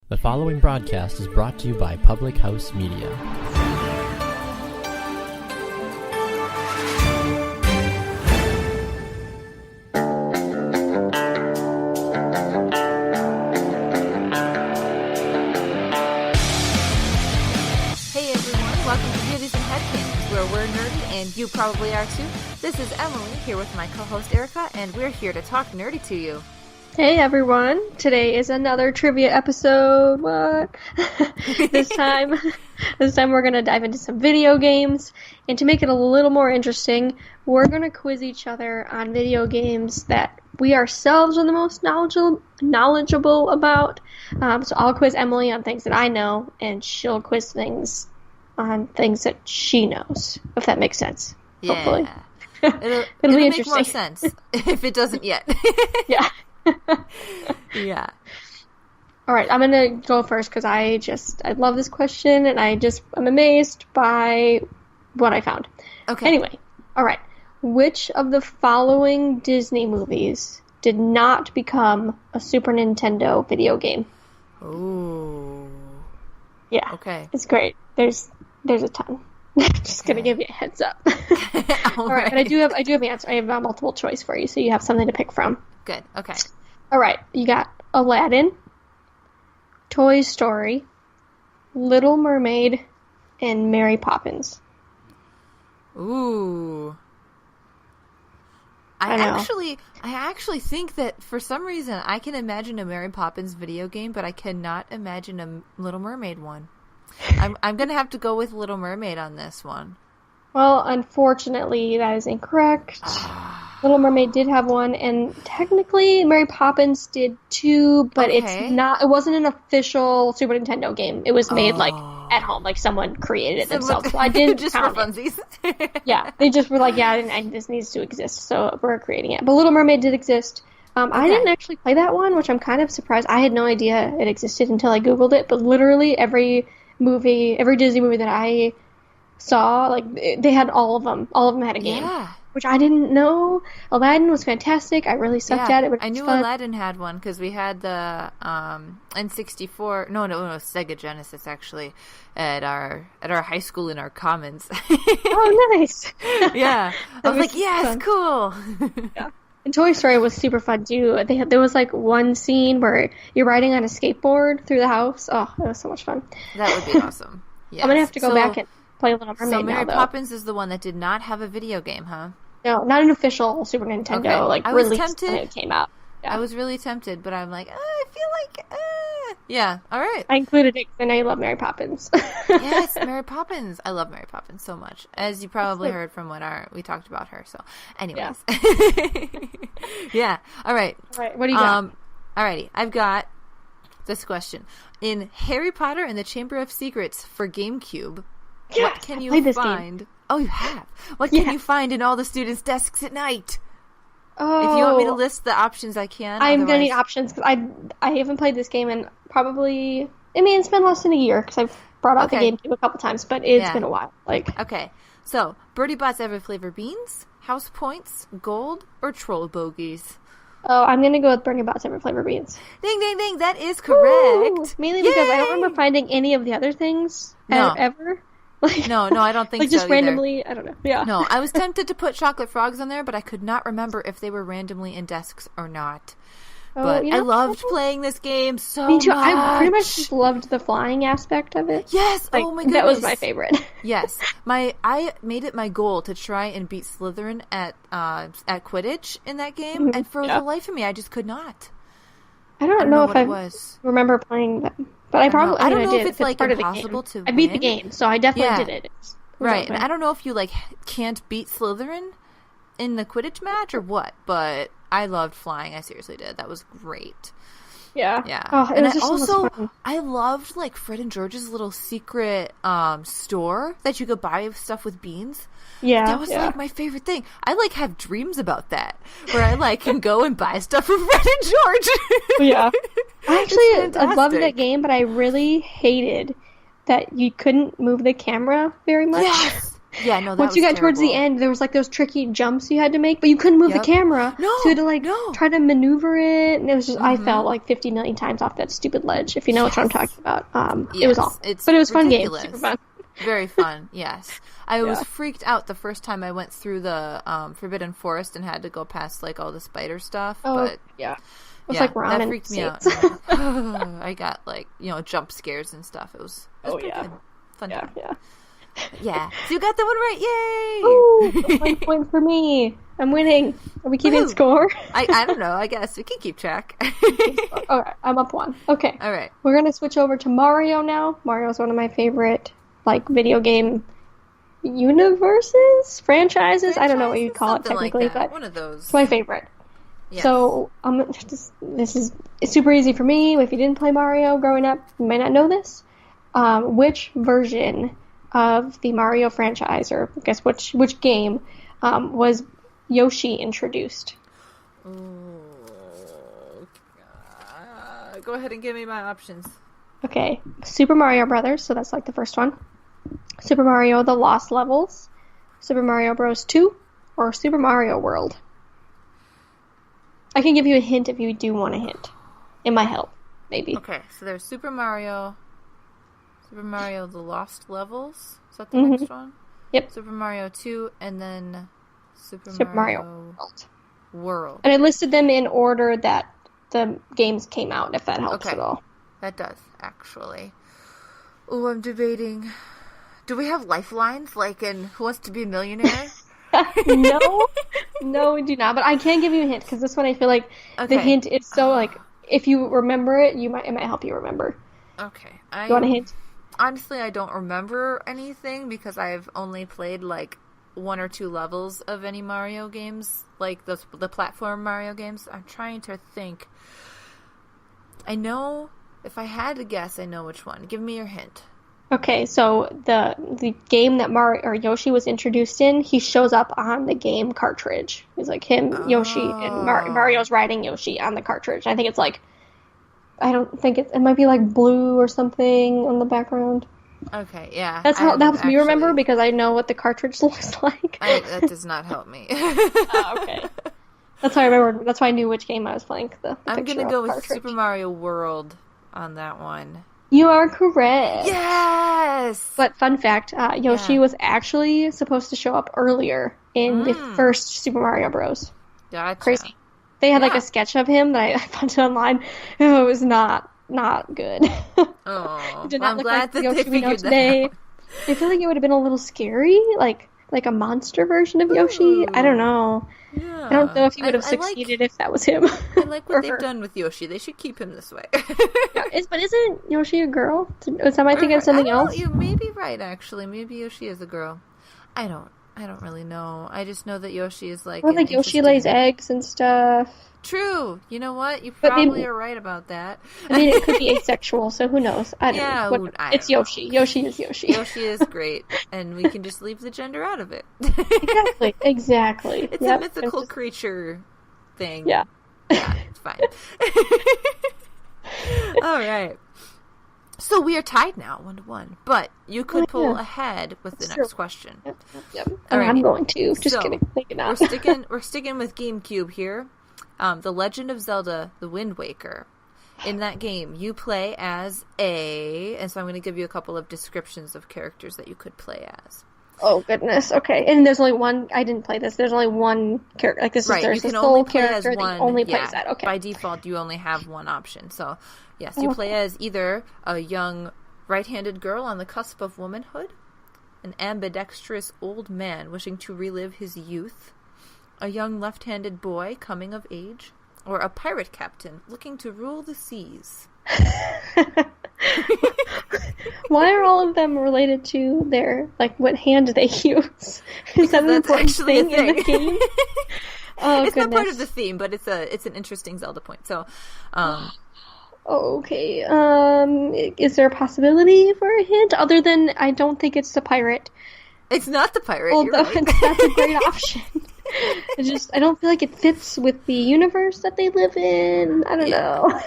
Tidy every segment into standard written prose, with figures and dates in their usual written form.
The following broadcast is brought to you by Public House Media. Hey everyone, welcome to Beauties and Headcanons, where we're nerdy and you probably are too. This is Emily, here with my co-host Erica, and we're here to talk nerdy to you. Hey everyone, today is another trivia episode. What? This time we're going to dive into some video games, and to make it a little more interesting, we're going to quiz each other on video games that we ourselves are the most knowledgeable about. So I'll quiz Emily on things that I know, and she'll quiz things on things that she knows, if that makes sense. Yeah. Hopefully. It'll be make more interesting. sense if it doesn't yet. Yeah. Yeah. All right, I'm going to go first because I love this question, and I'm amazed by what I found. Okay. Anyway, all right. Which of the following Disney movies did not become a Super Nintendo video game? Ooh. Yeah. Okay. It's great. There's a ton. Just going to give you a heads up. All right, but I do have the answer. I have a multiple choice for you, so you have something to pick from. Good. Okay. All right, you got Aladdin, Toy Story, Little Mermaid, and Mary Poppins. Ooh. I actually think that for some reason I can imagine a Mary Poppins video game, but I cannot imagine a Little Mermaid one. I'm gonna have to go with Little Mermaid on this one. Well, unfortunately, that is incorrect. Little Mermaid did have one, and technically Mary Poppins did too, but it wasn't an official Super Nintendo game. It was made at home, like someone created it themselves. So I didn't just count for funsies. Yeah, they just were like, and this needs to exist, so we're creating it. But Little Mermaid did exist. I didn't actually play that one, which I'm kind of surprised. I had no idea it existed until I Googled it, but literally every Disney movie that I saw, like, they had all of them. All of them had a game. Yeah. Which I didn't know. Aladdin was fantastic. I really sucked at it, but I knew fun. Aladdin had one because we had the N64. No, Sega Genesis actually at our high school in our commons. Oh, nice. Yeah, I was like, yes, fun. Cool. Yeah. And Toy Story was super fun too. There was like one scene where you're riding on a skateboard through the house. Oh, that was so much fun. That would be awesome. Yes. I'm gonna have to go back and play Little Mermaid now. So Mary Poppins is the one that did not have a video game, huh? No, not an official Super Nintendo release when it came out. Yeah. I was really tempted, but I'm like, I feel like, yeah, all right. I included it because I know you love Mary Poppins. Yes, Mary Poppins. I love Mary Poppins so much, as you probably heard from when we talked about her. So, anyways, yeah. All right. All right. What do you got? Alrighty, I've got this question: in Harry Potter and the Chamber of Secrets for GameCube, what can you find? Game. Oh, you have. What can you find in all the students' desks at night? Oh, if you want me to list the options, I can. I'm gonna need options because I haven't played this game in probably. I mean, it's been less than a year because I've brought out the GameCube a couple times, but it's been a while. Okay, so Birdie Bots every flavor beans, house points, gold, or troll bogeys. Oh, I'm gonna go with Birdie Bots every flavor beans. Ding, ding, ding! That is correct. Woo! Mainly because I don't remember finding any of the other things ever. No, I don't think so. Just either. randomly, I don't know. Yeah. No, I was tempted to put chocolate frogs on there, but I could not remember if they were randomly in desks or not. But I loved playing this game so much. Me too. I pretty much just loved the flying aspect of it. Yes. Oh my goodness. That was my favorite. Yes. I made it my goal to try and beat Slytherin at Quidditch in that game, and for the life of me, I just could not. I don't know if I remember playing them. But I probably I don't know did. if it's like impossible to win. I beat the game, so I definitely did it. Right, and I don't know if you can't beat Slytherin in the Quidditch match or what, but I loved flying. I seriously did. That was great. Yeah. Yeah. Oh, and I loved Fred and George's little secret store that you could buy stuff with beans. Yeah. That was my favorite thing. I have dreams about that where I can go and buy stuff with Fred and George. Yeah. I loved that game, but I really hated that you couldn't move the camera very much. Yes. Yeah, no, that Once was you got terrible. towards the end, there was like those tricky jumps you had to make, but you couldn't move the camera. No, so you had to like try to maneuver it, and it was just I fell like 50 million times off that stupid ledge. If you know what I'm talking about, it was awful, but it was a fun game, super fun. Very fun. Yes, I was freaked out the first time I went through the Forbidden Forest and had to go past like all the spider stuff. But it was like ramen. That freaked me out. I got like jump scares and stuff. It was pretty good. Fun time. Yeah. So you got that one right. Yay! Ooh, 1 point for me. I'm winning. Are we keeping score? I don't know. I guess we can keep track. All right, I'm up 1. Okay. All right. We're gonna switch over to Mario now. Mario is one of my favorite video game franchises. I don't know what you'd call it technically, but one of those. It's my favorite. Yes. So this is super easy for me. If you didn't play Mario growing up, you might not know this. Which version of the Mario franchise, or I guess which game, was Yoshi introduced? Go ahead and give me my options. Okay, Super Mario Brothers, so that's like the first one. Super Mario The Lost Levels, Super Mario Bros. 2, or Super Mario World. I can give you a hint if you do want a hint. It might help, maybe. Okay, so there's Super Mario The Lost Levels. Is that the next one? Yep. Super Mario 2, and then Super Mario World. And I listed them in order that the games came out, if that helps at all. That does, actually. Oh, I'm debating. Do we have lifelines, like in Who Wants to Be a Millionaire? No, we do not. But I can give you a hint, because this one I feel like the hint is so, like, if you remember it, it might help you remember. Okay. You want a hint? Honestly, I don't remember anything, because I've only played, like, 1 or 2 levels of any Mario games, like the platform Mario games. I'm trying to think. I know, if I had to guess, I know which one. Give me your hint. Okay, so the game that Yoshi was introduced in, he shows up on the game cartridge. He's like Yoshi, and Mario's riding Yoshi on the cartridge. I think it's like, I don't think it might be like blue or something on the background. Okay, yeah. That helps me remember, because I know what the cartridge looks like. That does not help me. Okay. That's how I remember. That's why I knew which game I was playing. I'm going to go with Super Mario World on that one. You are correct. Yes! But fun fact, Yoshi was actually supposed to show up earlier in the first Super Mario Bros. Gotcha. Crazy. They had like a sketch of him that I found it online. It was not good. Oh, it did not look like the Yoshi we know today. I feel like it would have been a little scary, like a monster version of Yoshi. I don't know. Yeah. I don't know if he would have succeeded if that was him. I like what they've done with Yoshi. They should keep him this way. But isn't Yoshi a girl? Am I thinking of something else? You may be right, actually. Maybe Yoshi is a girl. I don't really know. I just know that Yoshi is like... Well, like Yoshi lays eggs and stuff. True. You know what? You probably are right about that. I mean, it could be asexual, so who knows? I don't know. It's Yoshi. Yoshi is Yoshi. Yoshi is great, and we can just leave the gender out of it. Exactly. It's a mythical creature thing. Yeah. Yeah, it's fine. All right. So we are tied now, 1-1. But you could pull ahead with the next question. Yep. I'm going to. Just kidding. We're sticking with GameCube here. The Legend of Zelda: The Wind Waker. In that game, you play as and so I'm going to give you a couple of descriptions of characters that you could play as. Oh, goodness. Okay. And there's only one... I didn't play this. There's only one character. Like, this is there's the sole character that you only play as that. Okay. By default, you only have one option. So, yes, you play as either a young right-handed girl on the cusp of womanhood, an ambidextrous old man wishing to relive his youth, a young left-handed boy coming of age, or a pirate captain looking to rule the seas. Why are all of them related to their, like, what hand they use? Is that an important thing in the game? It's not part of the theme, but it's an interesting Zelda point. So, okay. Is there a possibility for a hint other than I don't think it's the pirate? It's not the pirate. Although you're right. That's a great option. I don't feel like it fits with the universe that they live in. I don't know.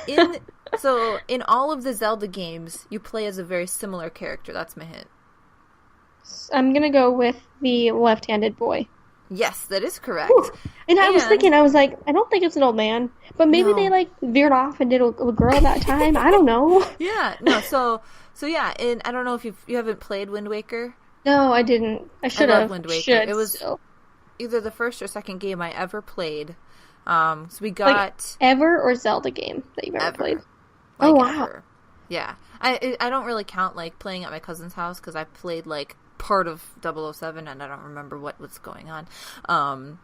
So, in all of the Zelda games, you play as a very similar character. That's my hint. I'm gonna go with the left-handed boy. Yes, that is correct. Ooh. And I was thinking, I was like, I don't think it's an old man, but maybe they like veered off and did a girl that time. I don't know. Yeah, no. So yeah, and I don't know if you haven't played Wind Waker. No, I didn't. I should have. Wind Waker. It was either the first or second game I ever played. So we got ever or Zelda game that you've ever played. Like, oh wow! Ever. Yeah, I don't really count like playing at my cousin's house because I played like part of 007 and I don't remember what was going on.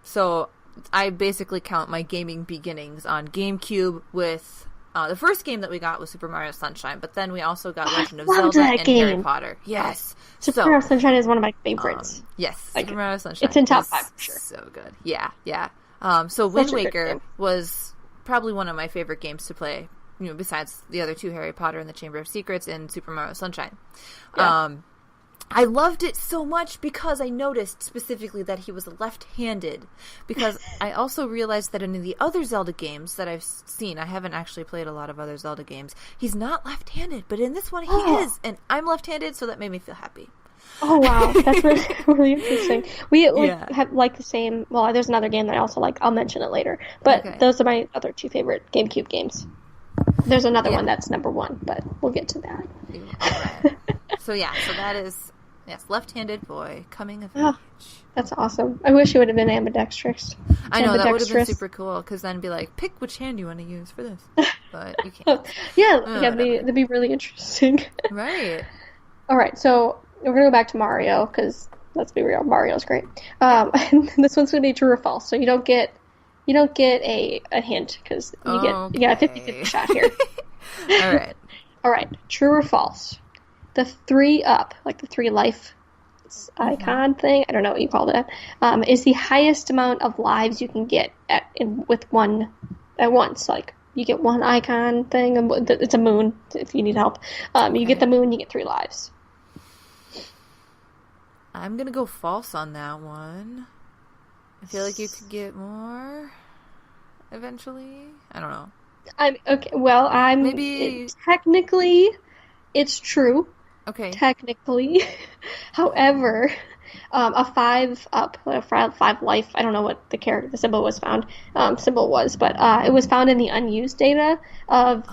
So I basically count my gaming beginnings on GameCube with the first game that we got was Super Mario Sunshine, but then we also got Legend of Zelda and Harry Potter. Yes, Super Mario Sunshine is one of my favorites. Yes, like, Super Mario Sunshine. It's in top 5 for sure. So good. Yeah. So Wind Waker was probably one of my favorite games to play. You know, besides the other two, Harry Potter and the Chamber of Secrets and Super Mario Sunshine. Yeah. I loved it so much because I noticed specifically that he was left-handed. Because I also realized that in the other Zelda games that I've seen, I haven't actually played a lot of other Zelda games, he's not left-handed. But in this one, he is. And I'm left-handed, so that made me feel happy. Oh, wow. That's really, really interesting. We have like the same... Well, there's another game that I also like. I'll mention it later. But those are my other 2 favorite GameCube games. There's another one that's number 1, but we'll get to that. Right. So that is... Yes, left-handed boy, coming of age. That's awesome. I wish it would have been ambidextrous. I know, that would have been super cool, because then be like, pick which hand you want to use for this. But you can't. That'd be really interesting. Right. All right, so we're going to go back to Mario, because let's be real, Mario's great. This one's going to be true or false, so you don't get a hint, because you get a 50-50 shot here. All right, true or false? The 3-up, like the 3 life icon thing, I don't know what you call that, is the highest amount of lives you can get with one at once. Like, you get 1 icon thing, and it's a moon, if you need help. You get the moon, you get 3 lives. I'm going to go false on that one. I feel like you could get more eventually. I don't know. Maybe technically it's true. Okay. Technically. However, a 5-up, a 5 life, I don't know what the symbol was found, but it was found in the unused data of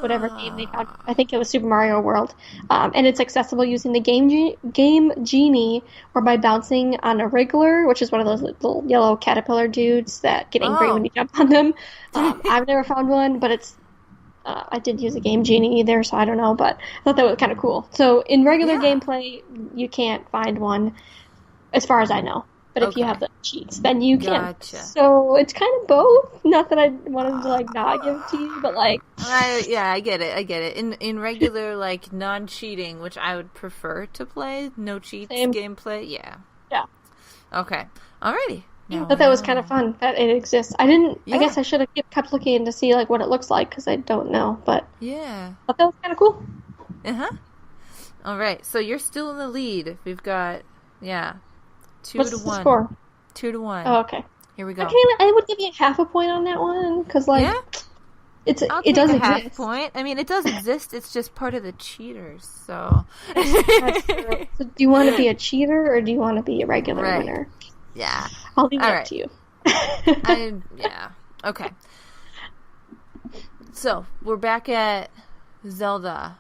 whatever game they found. I think it was Super Mario World. And it's accessible using the Game Genie or by bouncing on a Wriggler, which is one of those little yellow caterpillar dudes that get angry when you jump on them. I've never found one, but it's I didn't use a Game Genie either, so I don't know, but I thought that was kind of cool. So in regular gameplay, you can't find one, as far as I know. But if you have the cheats, then you can. So it's kind of both. Not that I wanted to not give it to you, but I get it. In regular non-cheating, which I would prefer to play, no cheats gameplay. Yeah. Okay. Alrighty. I thought that was kind of fun that it exists. I guess I should have kept looking to see what it looks like because I don't know. But I thought that was kind of cool. All right, so you're still in the lead. We've got 2 What's to 1. The score? 2 to 1. Oh, okay. Here we go. I would give you half a point on that one because it does exist. Half point. I mean, it does exist. It's just part of the cheaters. So. That's true. So, do you want to be a cheater or do you want to be a regular winner? Yeah. I'll leave it up to you. Okay. So, we're back at Zelda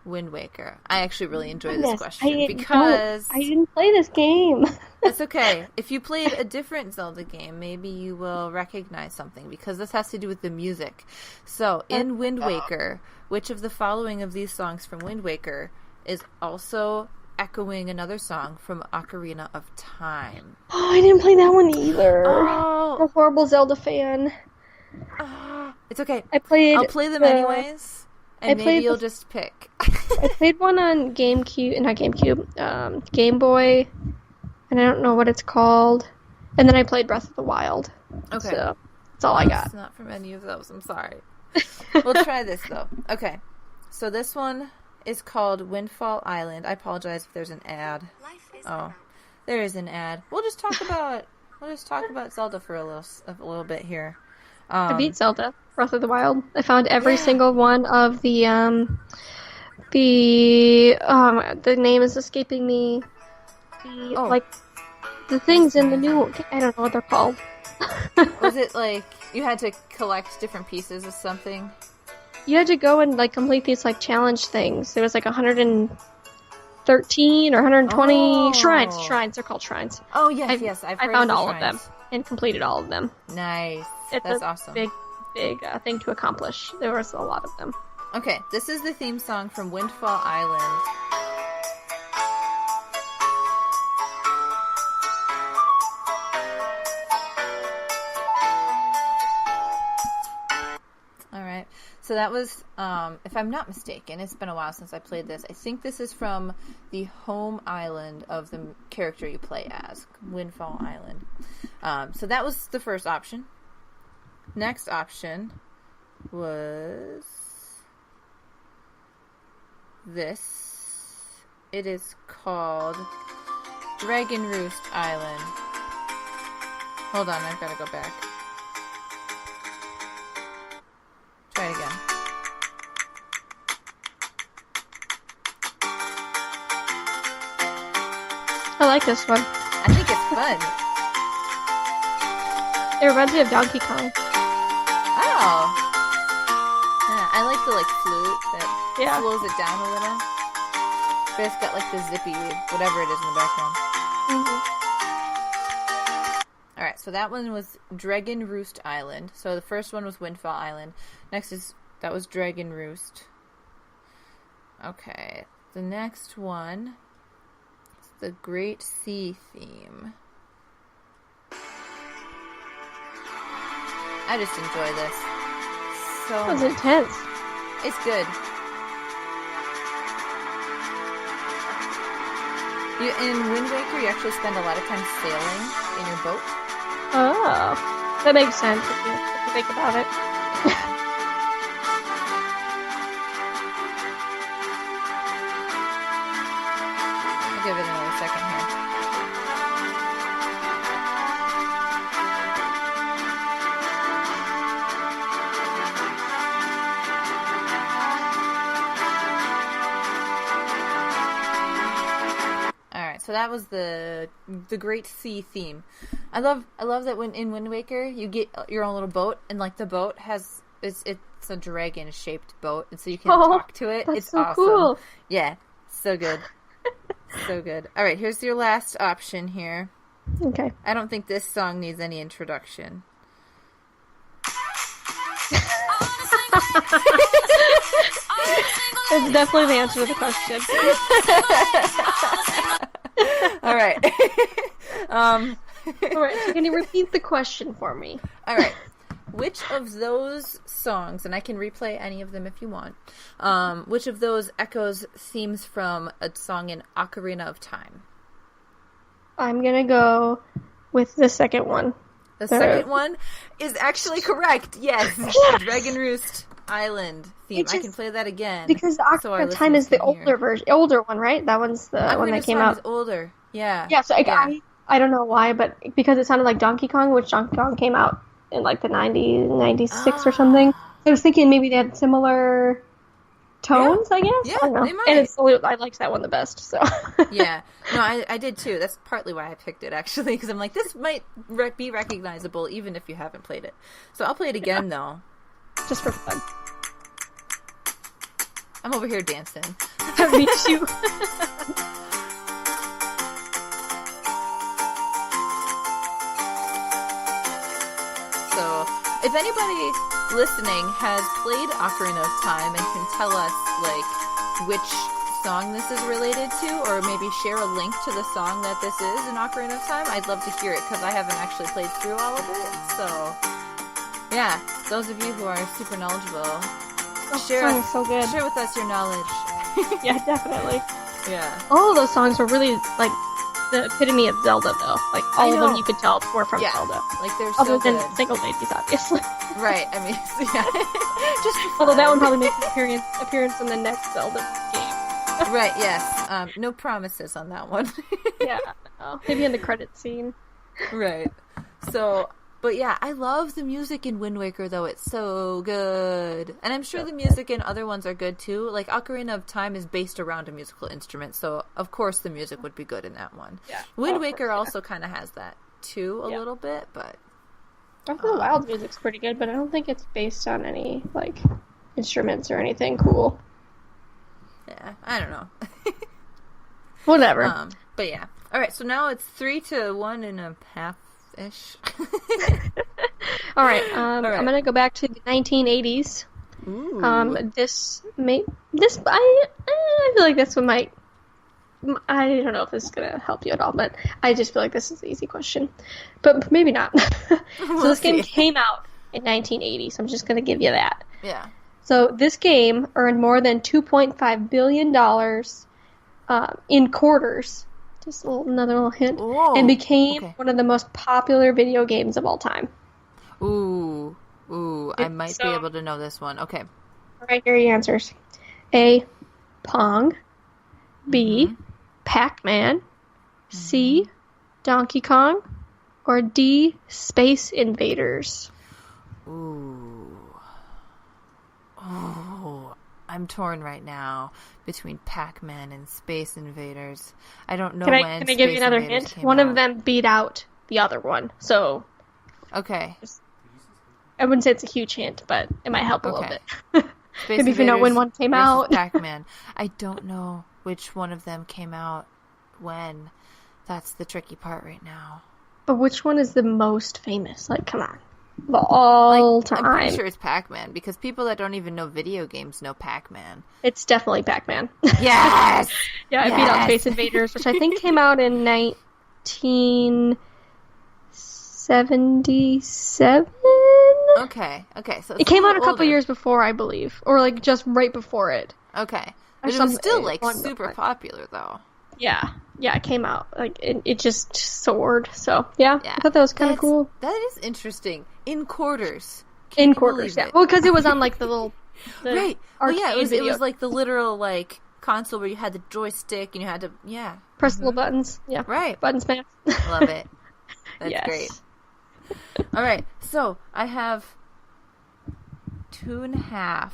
Wind Waker. I actually really enjoy this question because... I didn't play this game. It's okay. If you played a different Zelda game, maybe you will recognize something because this has to do with the music. So, in Wind Waker, which of the following of these songs from Wind Waker is also echoing another song from Ocarina of Time? Oh, I didn't play that one either. I'm a horrible Zelda fan. It's okay. I'll play them anyways, and maybe you'll just pick. I played one on Game Boy, and I don't know what it's called. And then I played Breath of the Wild. Okay. So that's all I got. It's not from any of those. I'm sorry. We'll try this, though. Okay. So this one is called Windfall Island. I apologize if there's an ad. There is an ad. We'll just talk about Zelda for a little bit here. I beat Zelda Breath of the Wild. I found every single one of the name is escaping me. the things in the new. I don't know what they're called. Was it like you had to collect different pieces of something? You had to go and like complete these like challenge things. There was like 113 or 120 shrines. Shrines, they're called shrines. Oh yes, I've heard I found of the all shrines. of them and completed all of them. Nice. That's awesome. Big thing to accomplish. There was a lot of them. Okay, this is the theme song from Windfall Island. Alright, so that was, if I'm not mistaken, it's been a while since I played this. I think this is from the home island of the character you play as, Windfall Island. So that was the first option. Next option was this. It is called Dragon Roost Island. Hold on, I've got to go back. Try it again. I like this one. I think it's fun. It reminds me of Donkey Kong. Oh. Yeah, I like the flute that slows it down a little. But it's got the zippy, whatever it is in the background. Mm-hmm. Alright, so that one was Dragon Roost Island. So the first one was Windfall Island. That was Dragon Roost. Okay. The next one is the Great Sea theme. I just enjoy this so That was much. intense. It's good. In Wind Waker, you actually spend a lot of time sailing in your boat. Oh, that makes sense if you think about it. I'll give it another second here. So that was the Great Sea theme. I love that when in Wind Waker you get your own little boat and the boat has it's a dragon shaped boat and so you can talk to it. That's it's so awesome. Cool. Yeah, so good. So good. All right, here's your last option here. Okay. I don't think this song needs any introduction. It's definitely the answer to the question. All right. All right. So can you repeat the question for me? All right. Which of those songs, and I can replay any of them if you want, which of those echoes themes from a song in Ocarina of Time? I'm going to go with the second one. The second one is actually correct. Yes. Dragon Roost Island theme. I can play that again. Because Ocarina of Time is the older one, right? That one's the one that came out. Is older. Yeah. Yeah, so I don't know why, but because it sounded like Donkey Kong, which Donkey Kong came out in the 96 or something. I was thinking maybe they had similar tones, I guess. Yeah, I don't know. they might. And I liked that one the best, so. Yeah. No, I did too. That's partly why I picked it, actually, because I'm like, this might be recognizable even if you haven't played it. So I'll play it again, though. Just for fun. I'm over here dancing. Me too. So, if anybody listening has played Ocarina of Time and can tell us, which song this is related to, or maybe share a link to the song that this is in Ocarina of Time, I'd love to hear it, because I haven't actually played through all of it. So, yeah, those of you who are super knowledgeable, share with us your knowledge. Yeah, definitely. Yeah. All of those songs were really, the epitome of Zelda, though. All of them you could tell were from Zelda. They're Other so than good. Single Ladies, obviously. Right, I mean, yeah. Just although that one probably makes an appearance in the next Zelda game. Right, yes. No promises on that one. Yeah, maybe in the credit scene. Right. So, But yeah, I love the music in Wind Waker, though. It's so good. And I'm sure the music in other ones are good, too. Like, Ocarina of Time is based around a musical instrument, so of course the music would be good in that one. Yeah. Wind Waker also kind of has that, too, a little bit, but... Breath of the Wild music's pretty good, but I don't think it's based on any, like, instruments or anything cool. Yeah, I don't know. Whatever. But yeah. Alright, so now it's 3-1.5 ish. All right. I'm gonna go back to the 1980s. Ooh. I feel like this one might. I don't know if this is gonna help you at all, but I just feel like this is an easy question, but maybe not. So this game came out in 1980, so I'm just gonna give you that. Yeah. So this game earned more than $2.5 billion in quarters. Just another little hint. Whoa, and became one of the most popular video games of all time. Ooh, I might be able to know this one. Okay. All right, here are your answers. A, Pong. B, Pac-Man. C, Donkey Kong. Or D, Space Invaders. Ooh. Oh, I'm torn right now between Pac-Man and Space Invaders. I don't know Can I give you another hint? One of them beat out the other one, so... Okay. I wouldn't say it's a huge hint, but it might help a little bit. Space Maybe if you know when one came out. Pac-Man. I don't know which one of them came out when. That's the tricky part right now. But which one is the most famous? Like, come on. Of all time. I'm pretty sure it's Pac-Man, because people that don't even know video games know Pac-Man. It's definitely Pac-Man. Yes! Yeah, it beat out Space Invaders, which I think came out in 1977? Okay, so it came out a couple years before, I believe. Or, like, just right before it. Okay. But it was still, like, super popular, though. Yeah, it came out. Like, it just soared. So, yeah, I thought that was kind of cool. That is interesting. In quarters. In quarters, yeah. Well, because it was on, like, the little... right. Well, yeah, it was, like, the literal, like, console where you had the joystick and you had to, press the little buttons. Yeah. Right. Button smash. Love it. That's great. All right, so I have 2.5.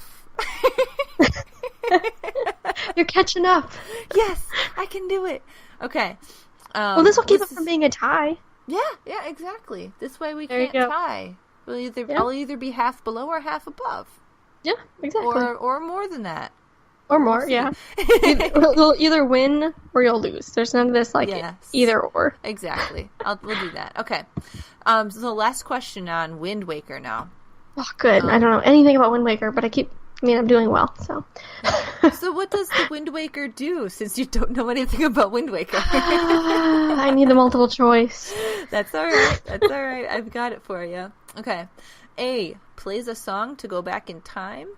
You're catching up. Yes, I can do it. Okay. Well, this will keep it from being a tie. Yeah, exactly. This way we can't tie. I'll either be half below or half above. Yeah, exactly. Or more than that. Or more, yeah. You'll either win or you'll lose. There's none of this, like, either or. Exactly. We'll do that. Okay. So the last question on Wind Waker now. Oh, good. I don't know anything about Wind Waker, but I'm doing well, so. So what does the Wind Waker do, since you don't know anything about Wind Waker? I need a multiple choice. That's all right. I've got it for you. Okay. A, plays a song to go back in time.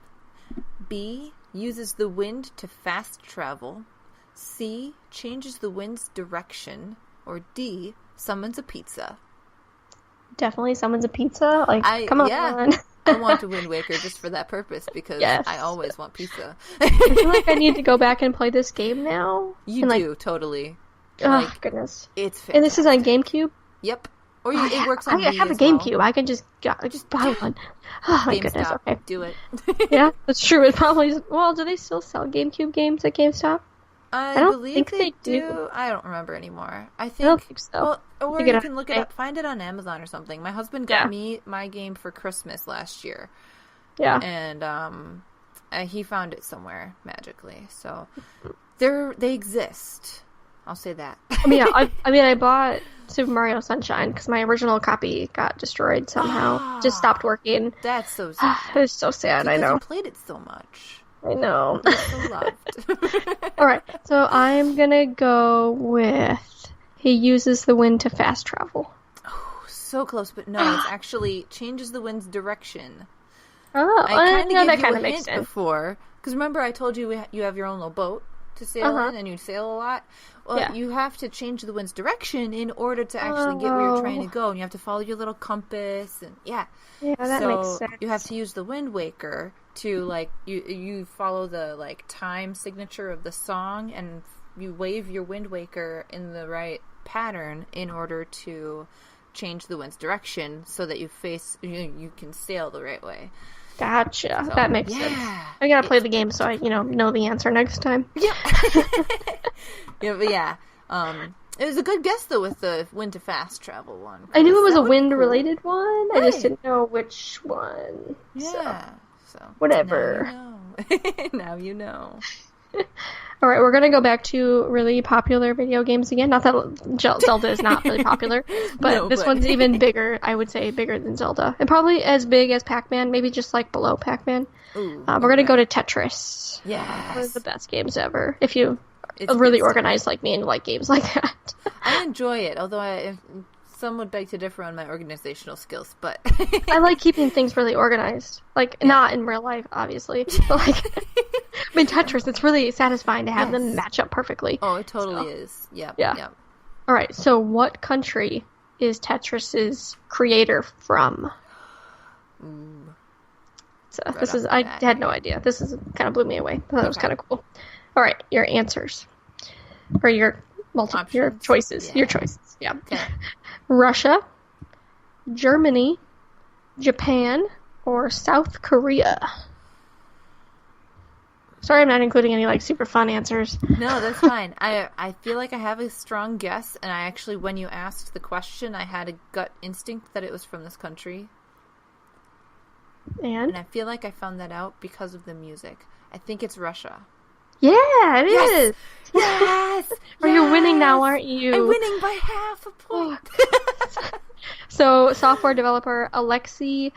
B, uses the wind to fast travel. C, changes the wind's direction. Or D, summons a pizza. Definitely summons a pizza. Like, come on. I want a Wind Waker just for that purpose, because I always want pizza. I feel like I need to go back and play this game now. You do, totally. Oh, goodness. It's fantastic. And this is on GameCube? Yep. Or it works on I have a GameCube. I can just buy one. Oh, my goodness. Okay. Do it. Yeah, that's true. It probably is. Well, do they still sell GameCube games at GameStop? I don't believe they do. I don't remember anymore. I don't think so. Well, or you can look it up. Find it on Amazon or something. My husband got me my game for Christmas last year. Yeah. And he found it somewhere magically. So they exist. I'll say that. I bought Super Mario Sunshine because my original copy got destroyed somehow. Just stopped working. That's so sad. It was so sad. I know. You played it so much. I know. So loved. All right, so I'm gonna go with he uses the wind to fast travel. Oh, so close, but no, it actually changes the wind's direction. Oh, I kind of gave you a makes hint sense before, because remember I told you you have your own little boat to sail in, and you sail a lot. Well, you have to change the wind's direction in order to actually get where you're trying to go, and you have to follow your little compass, and that makes sense. You have to use the Wind Waker to, like, you follow the, like, time signature of the song, and you wave your Wind Waker in the right pattern in order to change the wind's direction so that you can sail the right way. Gotcha. So, that makes sense. I gotta play the game so I, know the answer next time. Yeah. But yeah. It was a good guess, though, with the wind to fast travel one. I knew it was a wind-related one. Right. I just didn't know which one. Yeah. So whatever. Now you know. All right, we're going to go back to really popular video games again. Not that Zelda is not really popular, but this one's even bigger, I would say, bigger than Zelda. And probably as big as Pac-Man, maybe just like below Pac-Man. We're going to go to Tetris. Yes. One of the best games ever. If you really organized like me and like games like that. I enjoy it, although some would beg to differ on my organizational skills, but I like keeping things really organized. Like, not in real life, obviously, but like, Tetris, it's really satisfying to have them match up perfectly. Oh, it totally is. Yep. All right, so what country is Tetris's creator from? So I had no idea. This kind of blew me away. I thought it was kind of cool. All right, your answers. Or your choices. Yeah. Your choices, yeah. Okay. Russia, Germany, Japan, or South Korea? Sorry I'm not including any, super fun answers. No, that's fine. I feel like I have a strong guess, and I actually, when you asked the question, I had a gut instinct that it was from this country. And I feel like I found that out because of the music. I think it's Russia. Yeah, it is. Yes! You're winning now, aren't you? I'm winning by half a point. So, software developer Alexei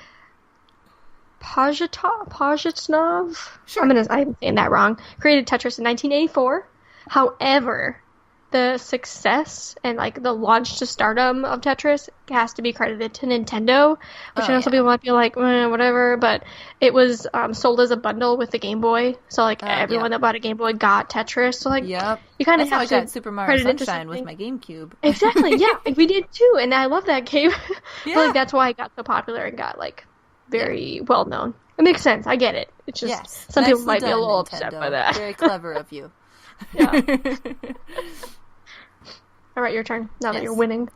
Pajitnov, sure. I'm saying that wrong, created Tetris in 1984. However, the success and the launch to stardom of Tetris has to be credited to Nintendo, which I know some people might be like, whatever, but it was sold as a bundle with the Game Boy, so everyone that bought a Game Boy got Tetris. So you kind of have to got Super Mario Sunshine with my GameCube. Exactly, yeah, we did too, and I love that game. But that's why it got so popular and got very well known. It makes sense. I get it. It's just some people might be a little upset by that. Very clever of you. Yeah. All right, your turn. Now that you're winning.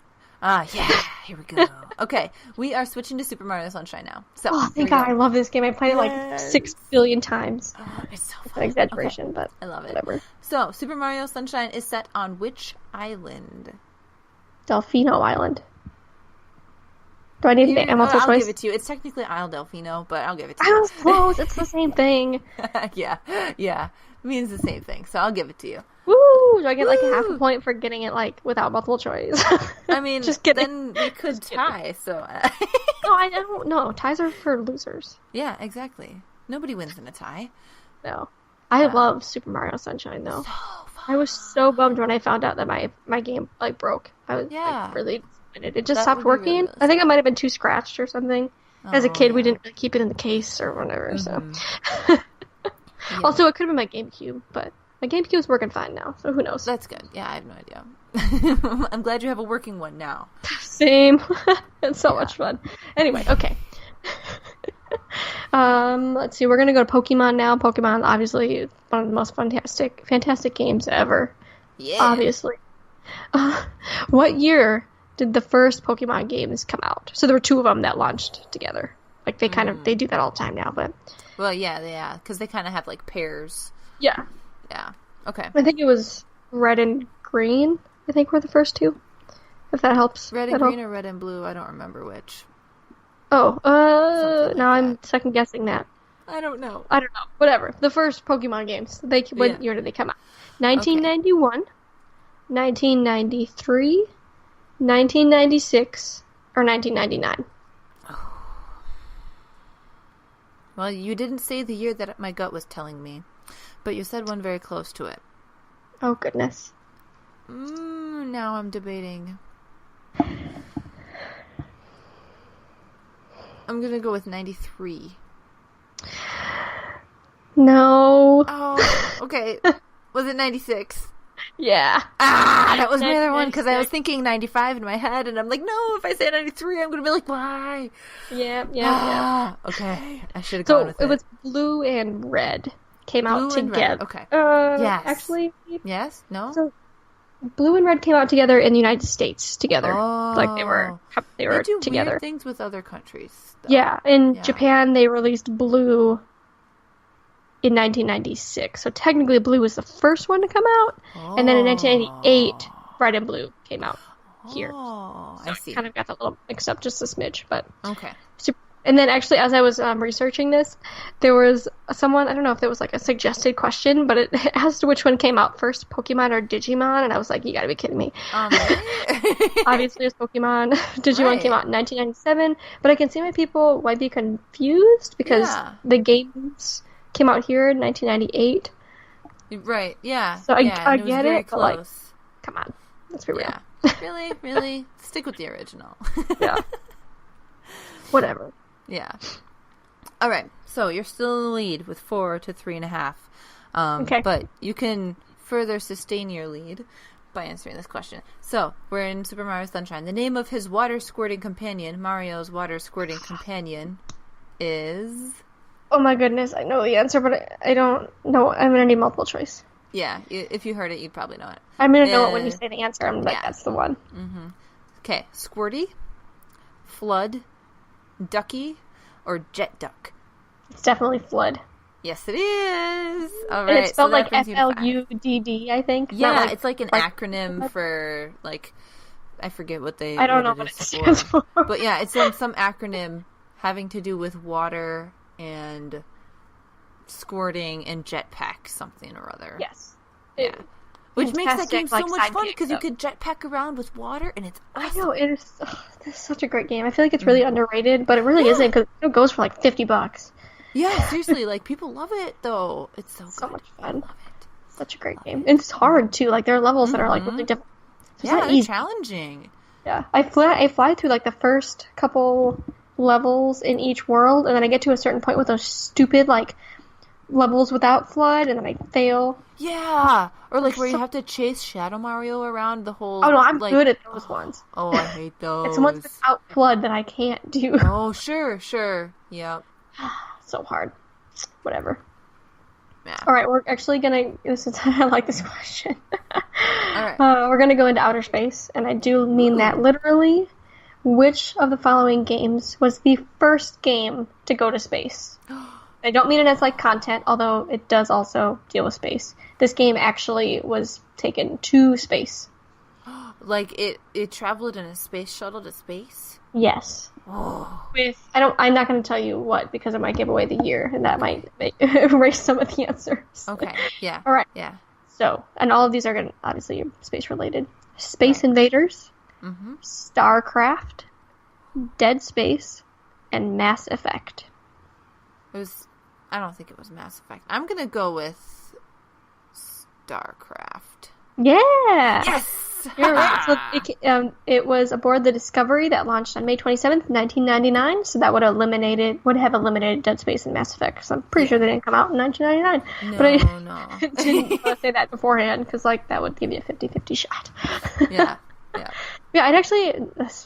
Here we go. Okay, we are switching to Super Mario Sunshine now. So, thank God, I love this game. I played it 6 billion times. Oh, it's so fun. It's an exaggeration, but I love it. Whatever. So, Super Mario Sunshine is set on which island? Delfino Island. Do I need a multiple choice? I'll give it to you. It's technically Isle Delfino, but I'll give it to you. I was close. It's the same thing. Yeah. It means the same thing, so I'll give it to you. Woo! Do I get a half a point for getting it without multiple choice? I mean, just kidding. Then we could tie. So no, I don't know. Ties are for losers. Yeah, exactly. Nobody wins in a tie. No, I love Super Mario Sunshine though. So fun. I was so bummed when I found out that my game broke. I was really disappointed. It just stopped working. Really I think I might have been too scratched or something. As a kid, we didn't keep it in the case or whatever. Mm-hmm. So. Also, it could have been my GameCube, but my GameCube's working fine now, so who knows? That's good. Yeah, I have no idea. I'm glad you have a working one now. Same. It's so much fun. Anyway, okay. Let's see. We're going to go to Pokemon now. Pokemon, obviously, is one of the most fantastic games ever. Yeah. Obviously. What year did the first Pokemon games come out? So there were 2 of them that launched together. They do that all the time now, but... Well, yeah, because they kind of have, pairs. Yeah. Yeah. Okay. I think it was Red and Green, I think were the first 2. If that helps. Red and Green or Red and Blue, I don't remember which. Oh, now I'm second guessing that. I don't know. Whatever. The first Pokemon games. What year did they come out? 1991, 1993, 1996, or 1999. Well, you didn't say the year that my gut was telling me, but you said one very close to it. Oh, goodness. Now I'm debating. I'm going to go with 93. No. Oh, okay. Was it 96? Yeah. That was my other one, because I was thinking 95 in my head, and I'm like, no, if I say 93, I'm going to be like, why? Yeah. Okay. I should have gone with it. So it was Blue and Red came out together. Okay. Yes. Actually. Yes? No? So, Blue and Red came out together in the United States together. Oh. Like they were do together. Weird things with other countries. Though. Yeah, in Japan they released Blue in 1996. So technically Blue was the first one to come out, and then in 1998 Red and Blue came out here. Oh, so I see. Kind of got that little mixed up just a smidge, but okay. And then actually, as I was researching this, there was someone, I don't know if there was like a suggested question, but it asked which one came out first, Pokemon or Digimon, and I was like, you gotta be kidding me. Obviously it's Pokemon. Digimon came out in 1997, but I can see why people might be confused because the games came out here in 1998. Right, yeah. So I it get very it, close. but like, come on, let's be real. Really? Stick with the original. Yeah. Whatever. Yeah. All right. So you're still in the lead with 4 to 3.5. Okay. But you can further sustain your lead by answering this question. So we're in Super Mario Sunshine. The name of his water squirting companion, Mario's water squirting companion, is. Oh my goodness, I know the answer, but I don't know. I'm gonna need multiple choice. Yeah. If you heard it, you'd probably know it. I'm gonna know it when you say the answer. I'm like, that's the one. Mm-hmm. Okay. Squirty, Flood, Ducky, or Jet Duck? It's definitely Flood. Yes, it is. All right. And it's spelled so like FLUDD, I think. Yeah, like, it's like an acronym for like I forget what they. I don't know what it stands for. But yeah, it's some acronym having to do with water and squirting and jetpack something or other. Yes. Yeah. Which makes that game so like, much fun because you could jetpack around with water and it's awesome. I know, it is it's such a great game. I feel like it's really underrated, but it really isn't because it goes for like $50. Yeah, seriously, like people love it though. It's so good. Much fun. I love it. Such a great game. And it's hard too. Like there are levels that are like really difficult. It's not easy. Challenging. Yeah. I fly through like the first couple levels in each world, and then I get to a certain point with those stupid like levels without flood, and then I fail. Yeah, or like where you have to chase Shadow Mario around the whole. Oh no, I'm like, good at those ones. Oh, I hate those. It's the ones without flood that I can't do. Oh, sure, yep. So hard. Whatever. Yeah. All right, we're actually gonna. I like this question. All right. We're gonna go into outer space, and I do mean that literally. Which of the following games was the first game to go to space? I don't mean it as like content, although it does also deal with space. This game actually was taken to space. Like it traveled in a space shuttle to space? Yes. Oh. I'm not going to tell you what because it might give away the year, and that might erase some of the answers. Okay. Yeah. All right. Yeah. So, and all of these are going to obviously space related. Space Invaders, StarCraft, Dead Space, and Mass Effect. I don't think it was Mass Effect. I'm gonna go with StarCraft. Yeah. Yes. You're right. So it was aboard the Discovery that launched on May 27th, 1999. So that would have eliminated Dead Space and Mass Effect. So I'm pretty sure they didn't come out in 1999. No, but I didn't say that beforehand because like that would give you a 50-50 shot. Yeah. Yeah,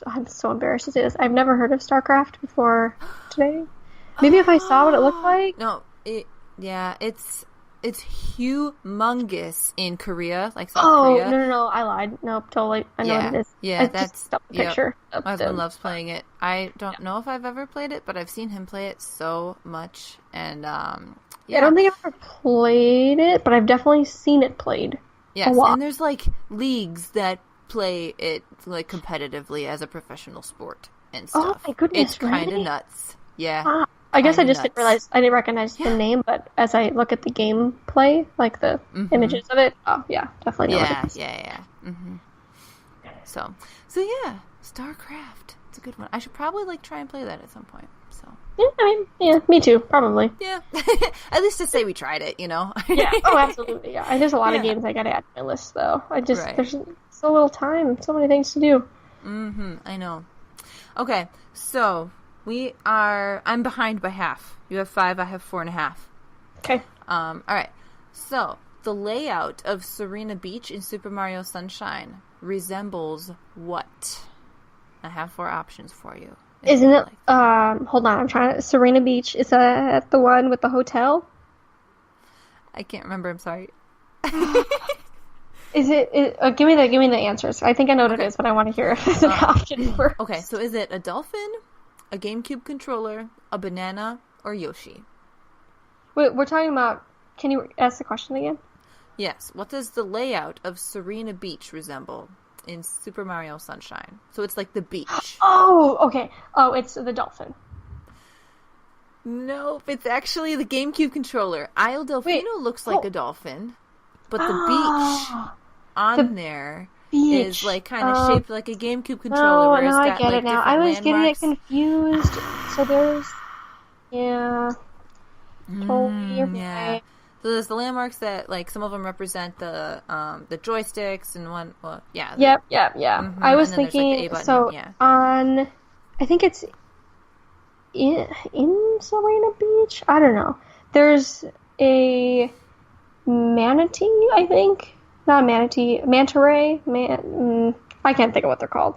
I'm so embarrassed to say this. I've never heard of StarCraft before today. Maybe if I saw what it looked like. No, it's humongous in Korea, like South Korea. Oh, no, I lied. Nope, totally. I know what it is. Yeah, that's the picture. My husband loves playing it. I don't know if I've ever played it, but I've seen him play it so much. And, I don't think I've ever played it, but I've definitely seen it played. Yes, and there's, like, leagues that play it, like, competitively as a professional sport and stuff. Oh, my goodness, it's kind of nuts. Yeah. I guess I just didn't realize, I didn't recognize the name, but as I look at the gameplay, like the images of it, definitely know what it is. Yeah. Mm-hmm. So yeah, StarCraft. It's a good one. I should probably, like, try and play that at some point, so. Yeah, me too, probably. Yeah. At least to say we tried it, you know? Yeah, oh, absolutely, yeah. And there's a lot of games I gotta add to my list, though. There's so little time, so many things to do. I know. Okay, so... I'm behind by half. You have 5, I have 4.5. Okay. All right. So, the layout of Serena Beach in Super Mario Sunshine resembles what? I have 4 options for you. Isn't it, hold on, Serena Beach, is that the one with the hotel? I can't remember, I'm sorry. Give me the answers. I think I know what it is, but I want to hear if it's an option first. Okay, so is it a dolphin, a GameCube controller, a banana, or Yoshi? Wait, we're talking about... Can you ask the question again? Yes. What does the layout of Serena Beach resemble in Super Mario Sunshine? So it's like the beach. Oh, okay. Oh, it's the dolphin. Nope, it's actually the GameCube controller. Isle Delfino looks like a dolphin, but the beach on there is like kind of shaped like a GameCube controller. Where it's got, I get it now. I was getting it confused. So there's, totally. Yeah. So there's the landmarks that, like, some of them represent the joysticks and one. Well, yeah. Yep. Mm-hmm. I was thinking on. I think it's in Serena Beach. I don't know. There's a manatee. I think. Not a manatee, manta ray. I can't think of what they're called.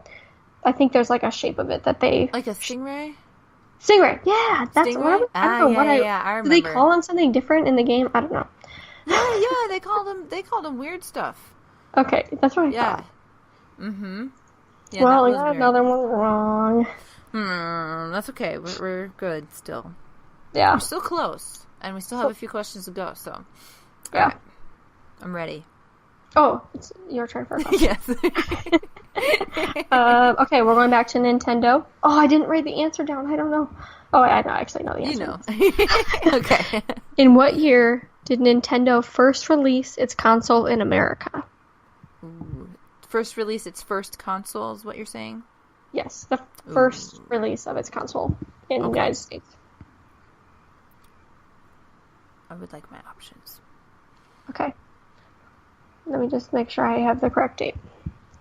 I think there's like a shape of it that they like a stingray. Stingray, yeah, that's stingray? what I don't know. I remember. Do they call them something different in the game? I don't know. Yeah, they called them weird stuff. Okay, that's what I thought. Mm-hmm. Yeah, well, we got another one wrong. That's okay. We're good still. Yeah, we're still close, and we still have a few questions to go. So, yeah, right. I'm ready. Oh, it's your turn for a question. Yes. Okay, we're going back to Nintendo. Oh, I didn't write the answer down. I don't know. Oh, I actually know the answer. You know. Okay. In what year did Nintendo first release its console in America? Ooh. First release its first console is what you're saying? Yes, the first release of its console in the United States. I would like my options. Okay. Let me just make sure I have the correct date.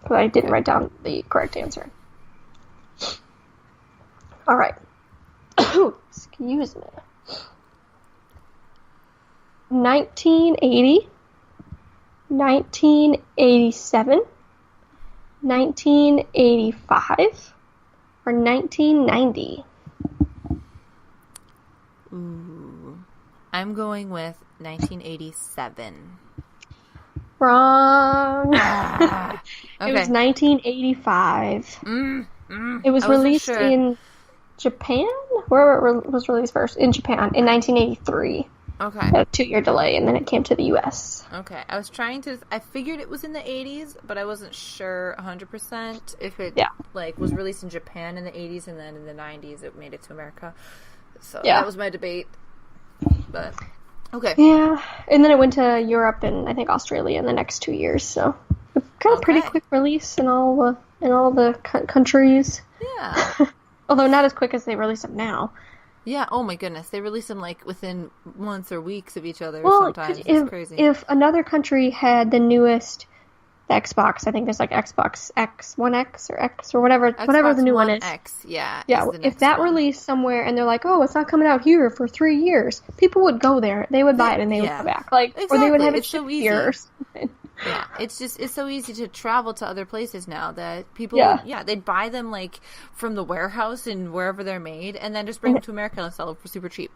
Because I didn't write down the correct answer. Alright. Excuse me. 1980, 1987, 1985, or 1990? Ooh. I'm going with 1987. Wrong. Okay. It was 1985. It was released in Japan? Where it was released first? In Japan, in 1983. Okay. A 2-year delay, and then it came to the U.S. Okay. I figured it was in the 80s, but I wasn't sure 100% if it was released in Japan in the 80s, and then in the 90s it made it to America. So that was my debate. But... Okay. Yeah, and then it went to Europe and I think Australia in the next 2 years. So kind of pretty quick release in all the countries. Yeah. Although not as quick as they release them now. Yeah. Oh my goodness, they release them like within months or weeks of each other. Sometimes it's crazy. If another country had the newest Xbox, I think there's like Xbox X, One X or X or whatever the new one is. X, yeah. Yeah, if that released somewhere and they're like, oh, it's not coming out here for 3 years, people would go there, they would buy it, and they would go back. Or they would have it shipped here or something. Yeah, it's so easy to travel to other places now that people, they'd buy them like from the warehouse and wherever they're made, and then just bring them to America and sell them for super cheap.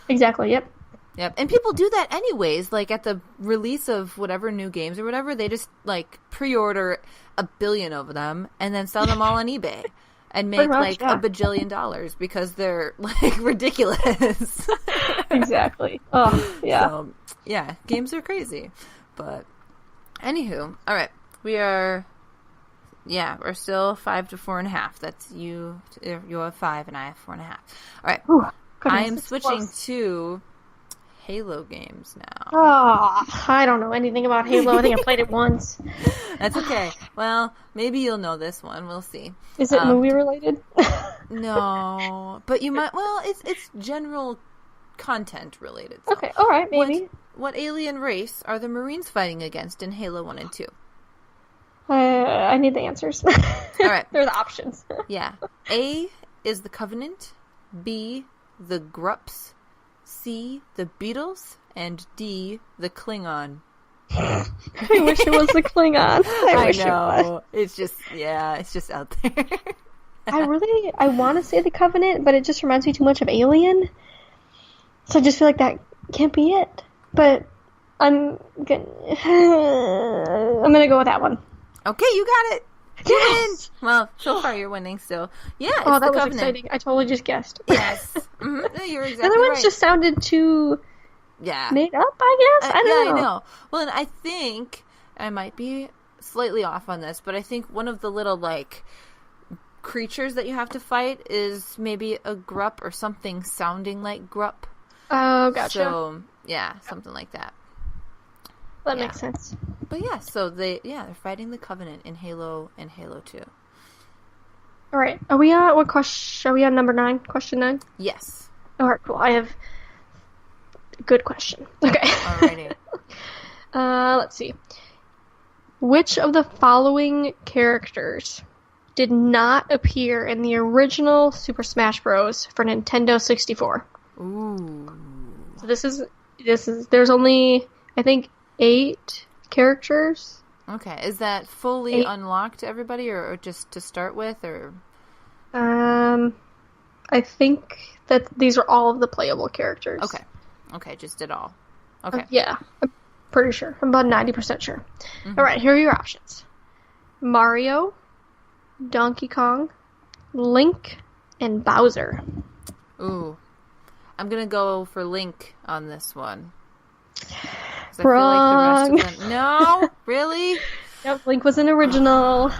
Exactly, yep. Yep, and people do that anyways. Like at the release of whatever new games or whatever, they just like pre-order 1 billion of them and then sell them all on eBay and make $1 bajillion because they're like ridiculous. Exactly. Oh yeah. So, yeah, games are crazy. But anywho, all right, we're still 5 to 4.5. That's you have 5 and I have 4.5. All right, I am switching to Halo games now. Oh, I don't know anything about Halo. I think I played it once. That's okay. Well, maybe you'll know this one. We'll see. Is it movie related? No, but you might. Well, it's general content related. So. Okay, all right, maybe. What alien race are the Marines fighting against in Halo 1 and 2? I need the answers. All right. They're the options. Yeah. A is the Covenant, B, the Grups, C, the Beatles, and D, the Klingon. I wish it was the Klingon. I wish know. It was. It's just out there. I want to say the Covenant, but it just reminds me too much of Alien. So I just feel like that can't be it. But I'm I'm gonna go with that one. Okay, you got it. You win. Well, so far you're winning still. Yeah, it's that was Covenant. exciting. I totally just guessed. Yes. Mm-hmm. No, you're exactly The other ones right. just sounded too made up, I guess. I don't know. I know. Well, and I think I might be slightly off on this, but I think one of the little, like, creatures that you have to fight is maybe a grup or something sounding like grup. Oh, gotcha. So, yeah, something like that. That makes sense. But yeah, so they're fighting the Covenant in Halo and Halo 2. All right. Are we on what question? Are we on number 9? Question 9? Yes. All right, cool. I have a good question. Okay. Alrighty. Let's see. Which of the following characters did not appear in the original Super Smash Bros. For Nintendo 64? Ooh. So this is there's only, I think, 8 characters. Okay, is that fully unlocked to everybody, or just to start with, or? I think that these are all of the playable characters. Okay, just it all. Okay. Yeah, I'm pretty sure. I'm about 90% sure. Mm-hmm. All right, here are your options: Mario, Donkey Kong, Link, and Bowser. Ooh, I'm gonna go for Link on this one. Wrong. I feel like the rest of them... No, really? Yep, Link was an original.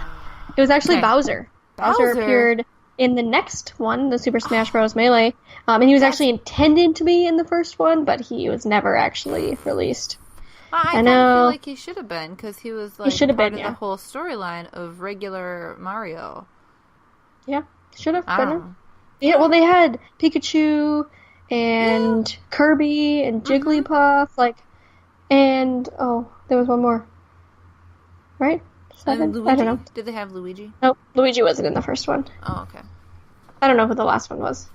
It was actually Bowser. Bowser appeared in the next one, the Super Smash Bros. Melee, and he was actually intended to be in the first one, but he was never actually released. I kind of feel like he should have been, because he was like part of the whole storyline of regular Mario. Yeah, should have been. Yeah, well, they had Pikachu and Kirby and Jigglypuff, and there was one more, right? 7? Luigi? I don't know. Did they have Luigi? Nope, Luigi wasn't in the first one. Oh, okay. I don't know who the last one was,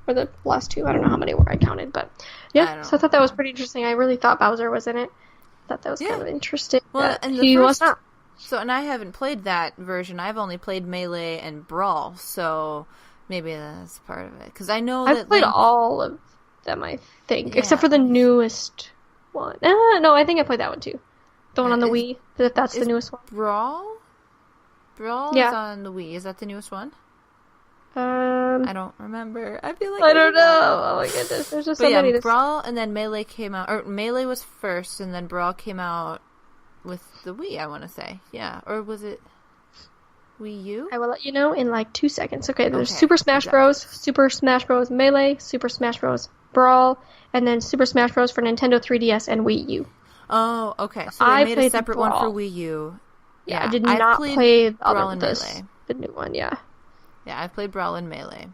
or the last 2. I don't know how many were I counted, but yeah. So I thought that was pretty interesting. I really thought Bowser was in it. I thought that was kind of interesting. Well, and he was not. So, and I haven't played that version. I've only played Melee and Brawl, so maybe that's part of it. Because I know I've played all of them, I think, except for the newest one. No, I think I played that one too. The one on the Wii. That's the newest one. Brawl is on the Wii. Is that the newest one? I don't remember. I feel like I don't know. Oh my goodness, there's just so many. Brawl and then Melee came out, or Melee was first, and then Brawl came out with the Wii. I want to say, yeah, or was it Wii U? I will let you know in like 2 seconds. Okay, there's Super Smash Bros, Super Smash Bros Melee, Super Smash Bros Brawl, and then Super Smash Bros for Nintendo 3DS and Wii U. Oh, okay. So they made a separate one for Wii U. Yeah, I did not play Brawl and Melee. The new one, yeah. Yeah, I've played Brawl and Melee.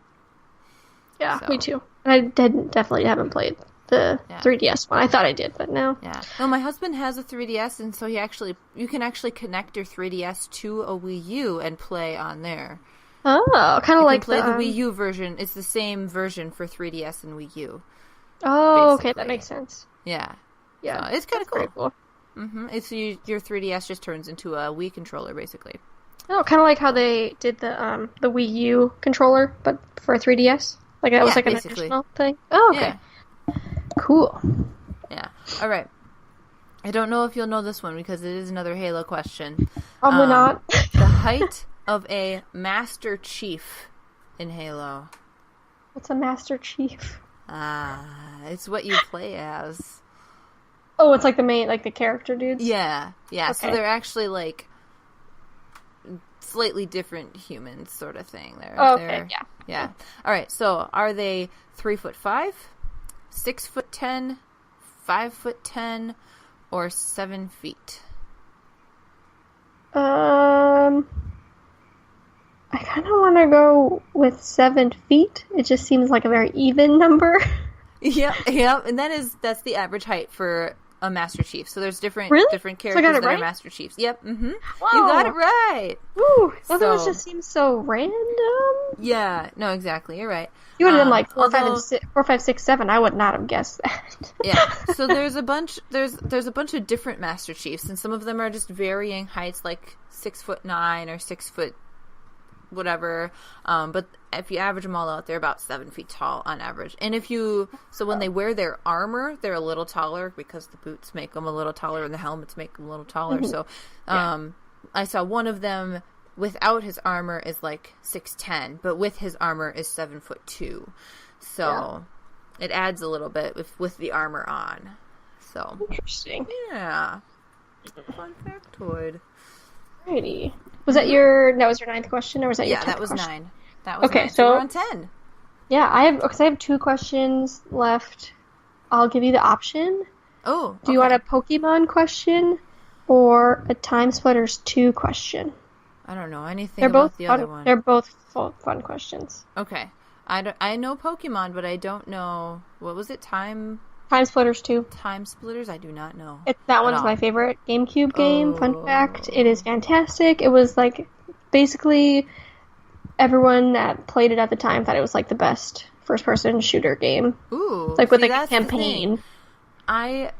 Yeah, me too. I definitely haven't played the 3DS one. I thought I did, but no. Yeah. No, my husband has a 3DS, and so you can actually connect your 3DS to a Wii U and play on there. Oh, kind of like play the Wii U version. It's the same version for 3DS and Wii U. Oh, basically. Okay, that makes sense. Yeah. Yeah, so it's kind of cool. Very cool. Mm-hmm. It's your 3DS just turns into a Wii controller, basically. Oh, kind of like how they did the Wii U controller, but for 3DS. Like that was like an additional thing. Oh, okay. Yeah. Cool. Yeah. All right. I don't know if you'll know this one because it is another Halo question. Probably not. The height of a Master Chief in Halo. What's a Master Chief? It's what you play as. Oh, it's like the main, like the character dudes? Yeah. Yeah. Okay. So they're actually like slightly different humans sort of thing. Okay, yeah. All right, so are they 3'5", 6'10", 5'10", or 7 feet? I kind of want to go with 7 feet. It just seems like a very even number. Yeah, and that's the average height for a Master Chief. So there's different characters that are Master Chiefs. Yep. Mm-hmm. Whoa. You got it right. Woo! Those just seem so random. Yeah. No, exactly. You're right. You would have been like 4, 5, 6, 7. I would not have guessed that. Yeah. So there's a bunch. There's a bunch of different Master Chiefs, and some of them are just varying heights, like 6'9" or whatever. But if you average them all out, they're about 7 feet tall on average. And when they wear their armor, they're a little taller because the boots make them a little taller and the helmets make them a little taller. Mm-hmm. So, I saw one of them without his armor is like 6'10", but with his armor is 7'2". So it adds a little bit with the armor on. So interesting. Yeah. Fun factoid. Alrighty. That was your 9th question, or was that your 10th that was question? 9. That was okay, 9. So we're on 10. Yeah, I have 2 questions left. I'll give you the option. Oh. Do you want a Pokemon question or a Time Splitters 2 question? I don't know anything about the other one. They're both fun questions. Okay. I know Pokemon, but I don't know, what was it? Time Splitters 2. Time Splitters? I do not know. That one's my favorite GameCube game. Fun fact. It is fantastic. It was like, basically, everyone that played it at the time thought it was like the best first-person shooter game. Ooh. It's like with like a campaign. I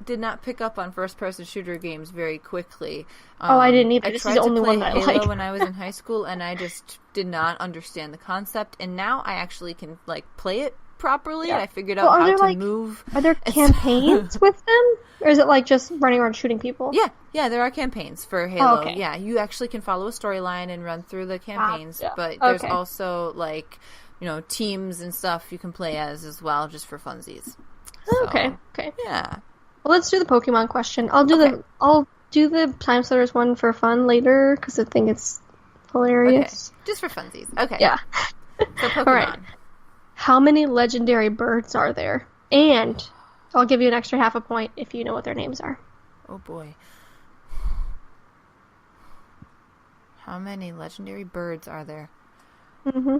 did not pick up on first-person shooter games very quickly. I didn't either. This is the only one that I liked when I was in high school, and I just did not understand the concept. And now I actually can like play it properly. Yeah. I figured out how to move. Are there campaigns with them, or is it like just running around shooting people? Yeah, there are campaigns for Halo. Oh, okay. Yeah, you actually can follow a storyline and run through the campaigns, but there's also like teams and stuff you can play as well, just for funsies. So, okay. Yeah. Well, let's do the Pokemon question. I'll do the Time Splitters one for fun later because I think it's hilarious. Okay. Just for funsies. Okay. Yeah. So Pokemon. All right. How many legendary birds are there? And I'll give you an extra half a point if you know what their names are. Oh boy. How many legendary birds are there? Mm-hmm.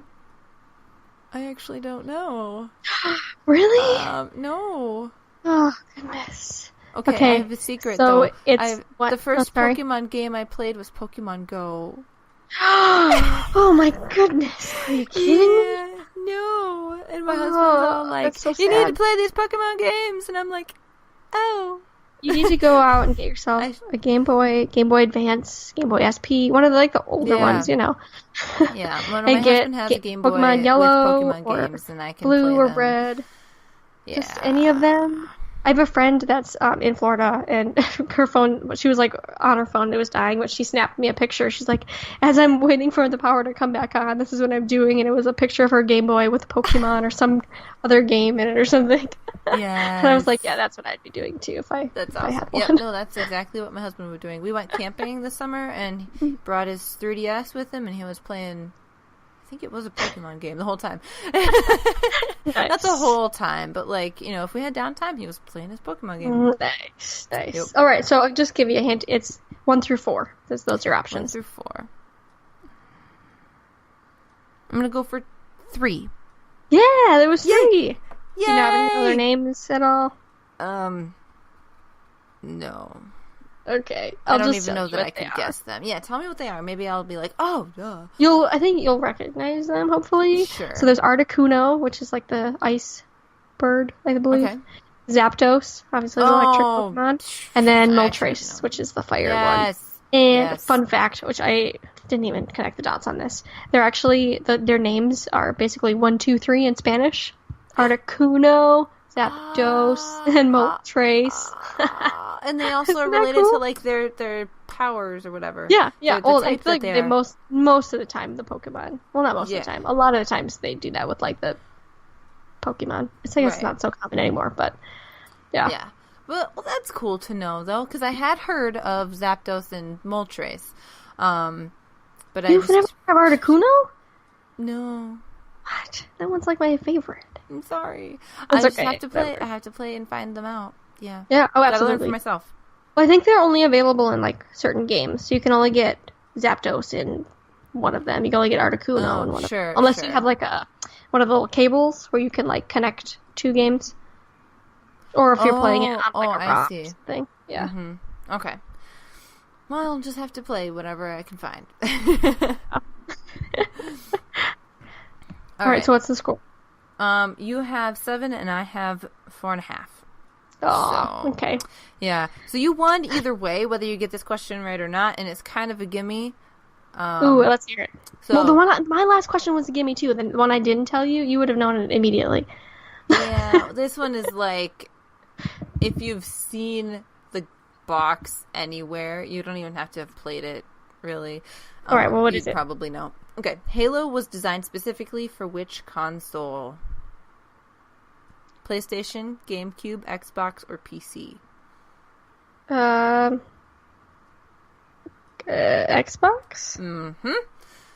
I actually don't know. Really? No. Oh, goodness. Okay, I have a secret, so though. It's what? The first Pokemon game I played was Pokemon Go. Oh, my goodness. Are you kidding me? No. And my husband's all like, so you need to play these Pokemon games. And I'm like, oh. You need to go out and get yourself a Game Boy Advance, Game Boy SP, one of the older ones, Yeah, my husband has a Game Boy Pokemon Yellow with Pokemon games, and I can Blue play or them. Red. Yeah. Just any of them. I have a friend that's in Florida, and her phone, she was like on her phone, it was dying, but she snapped me a picture. She's like, as I'm waiting for the power to come back on, this is what I'm doing, and it was a picture of her Game Boy with Pokemon or some other game in it or something. Yeah. And I was like, yeah, that's what I'd be doing too if I had one. Yeah, no, that's exactly what my husband was doing. We went camping this summer, and he brought his 3DS with him, and he was playing, I think it was a Pokemon game the whole time. Nice. Not the whole time, but if we had downtime, he was playing his Pokemon game. Nice. Yep. All right, so I'll just give you a hint. It's 1 through 4. Those are your options. 1 through 4. I'm gonna go for 3. Yeah, there was 3. Yay! Do you have any other names at all? No. Okay, I don't even know that I could guess them. Yeah, tell me what they are. Maybe I'll be like, oh, duh. I think you'll recognize them, hopefully. Sure. So there's Articuno, which is like the ice bird, I believe. Okay. Zapdos, obviously the electric Pokemon. And then Moltres, which is the fire one. And fun fact, which I didn't even connect the dots on this, they're actually, their names are basically 1, 2, 3 in Spanish. Articuno, Zapdos, and Moltres. And they also are related to like their powers or whatever. Yeah. Well, I feel like they most of the time the Pokemon. Well, not most of the time. A lot of the times they do that with like the Pokemon. I guess it's not so common anymore, but yeah. Yeah. Well, that's cool to know though, because I had heard of Zapdos and Moltres, but You've never heard of Articuno? No. What? That one's like my favorite. I'm sorry. I just have to play. I have to play and find them out. Yeah. Yeah. Oh, absolutely. Gotta learn for myself. Well, I think they're only available in like certain games, so you can only get Zapdos in one of them. You can only get Articuno in one of them, unless you have like one of the little cables where you can like connect 2 games, or if you're playing it on like a ROM thing. Yeah. Mm-hmm. Okay. Well, I'll just have to play whatever I can find. All right. So what's the score? You have 7 and I have 4.5. Oh, okay. Yeah. So you won either way, whether you get this question right or not, and it's kind of a gimme. Ooh, let's hear it. So, well, my last question was a gimme too. The one I didn't tell you, you would have known it immediately. Yeah, this one is like, if you've seen the box anywhere, you don't even have to have played it, really. All right, well, what is it? You probably know. Okay, Halo was designed specifically for which console? PlayStation, GameCube, Xbox, or PC? Xbox? Mm-hmm.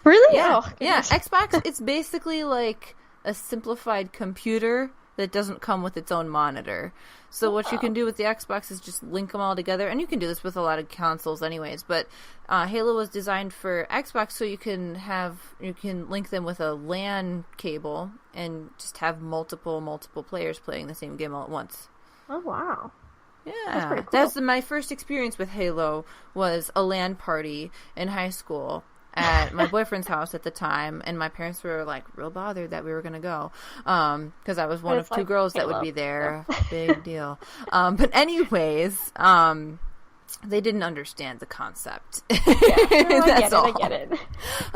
Really? Yeah, Oh, yeah. Xbox, it's basically like a simplified computer that doesn't come with its own monitor. So what you can do with the Xbox is just link them all together, and you can do this with a lot of consoles anyways, but Halo was designed for Xbox so you can link them with a LAN cable and just have multiple players playing the same game all at once. Oh, wow. Yeah, that's pretty cool. My first experience with Halo was a LAN party in high school at my boyfriend's house at the time, and my parents were like real bothered that we were going to go because I was one of two girls that would be there. Yeah. Big deal. But anyways, they didn't understand the concept. Yeah, I get it.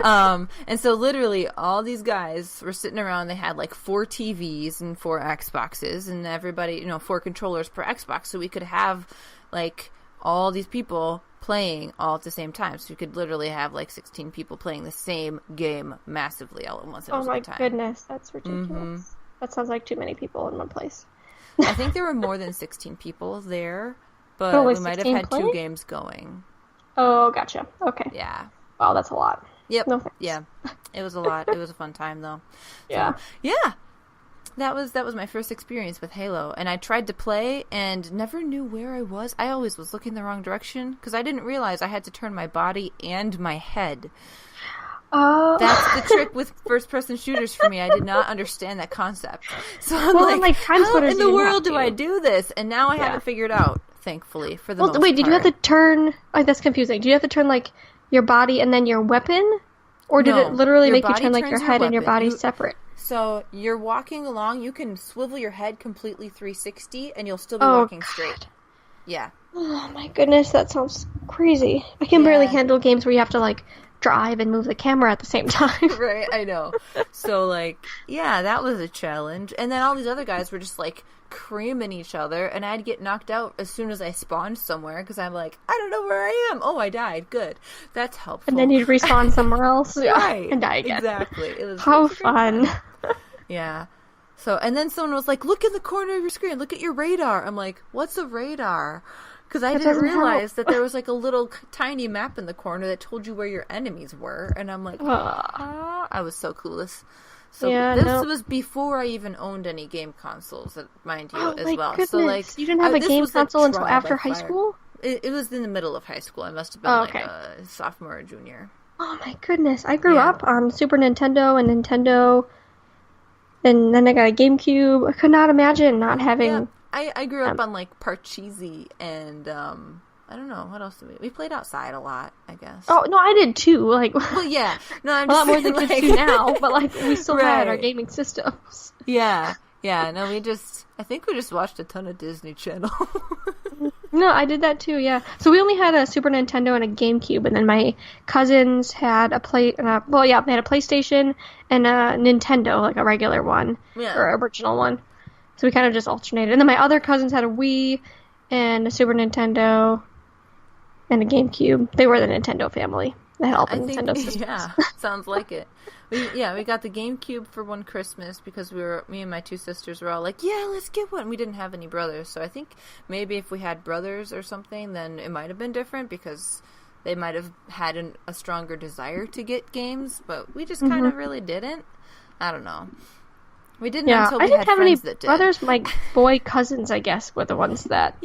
And so literally all these guys were sitting around. They had like 4 TVs and 4 Xboxes, and everybody, 4 controllers per Xbox, so we could have like all these people playing all at the same time. So you could literally have like 16 people playing the same game massively all at once. Oh my goodness, that's ridiculous. Mm-hmm. That sounds like too many people in one place. I think there were more than 16 people there, but we might have had 2 games going. Oh, gotcha. Okay. Yeah. Wow, that's a lot. Yep. No thanks. Yeah. It was a lot. It was a fun time though. Yeah. So, yeah. That was my first experience with Halo, and I tried to play and never knew where I was. I always was looking the wrong direction because I didn't realize I had to turn my body and my head. Oh. That's the trick with first-person shooters for me. I did not understand that concept. So I'm how in the world do I do this? And now I have it figured out, thankfully, for the most part. Wait, did you have to turn... Oh, that's confusing. Do you have to turn, like, your body and then your weapon? Or did it literally make you turn, like, your head and your body separate? So you're walking along, you can swivel your head completely 360, and you'll still be walking straight. Yeah. Oh my goodness, that sounds crazy. I can barely handle games where you have to, like, drive and move the camera at the same time. Right, I know. So, like, yeah, that was a challenge. And then all these other guys were just, like, creaming each other, and I'd get knocked out as soon as I spawned somewhere, because I'm like, I don't know where I am. Oh, I died. Good. That's helpful. And then you'd respawn somewhere else. Right. And die again. Exactly. It was How fun. Yeah. So, and then someone was like, look in the corner of your screen. Look at your radar. I'm like, what's a radar? Because I didn't realize that there was like a little tiny map in the corner that told you where your enemies were. And I'm like, I was so clueless. So this was before I even owned any game consoles, mind you, as well. Goodness. So like, you didn't have a game console until after high school? It was in the middle of high school. I must have been like a sophomore or junior. Oh my goodness. I grew up on Super Nintendo and Nintendo, and then I got a GameCube. I could not imagine not having... Yeah. I grew up on like Parcheesi and I don't know what else did we played outside a lot, I guess. Oh no, I did too. Like, well, yeah, no, I'm a just lot more than kids do now, but like we still had our gaming systems. Yeah. No, I think we just watched a ton of Disney Channel. No, I did that too. Yeah, so we only had a Super Nintendo and a GameCube, and then my cousins had they had a PlayStation and a Nintendo, like a regular one or original one. So we kind of just alternated. And then my other cousins had a Wii and a Super Nintendo and a GameCube. They were the Nintendo family. They had all the Nintendo systems. Yeah, sounds like it. We got the GameCube for one Christmas because me and my 2 sisters were all like, yeah, let's get one. We didn't have any brothers. So I think maybe if we had brothers or something, then it might have been different because they might have had a stronger desire to get games. But we just kind of really didn't. I don't know. We didn't until we had friends that did. Brothers, my boy cousins, I guess, were the ones that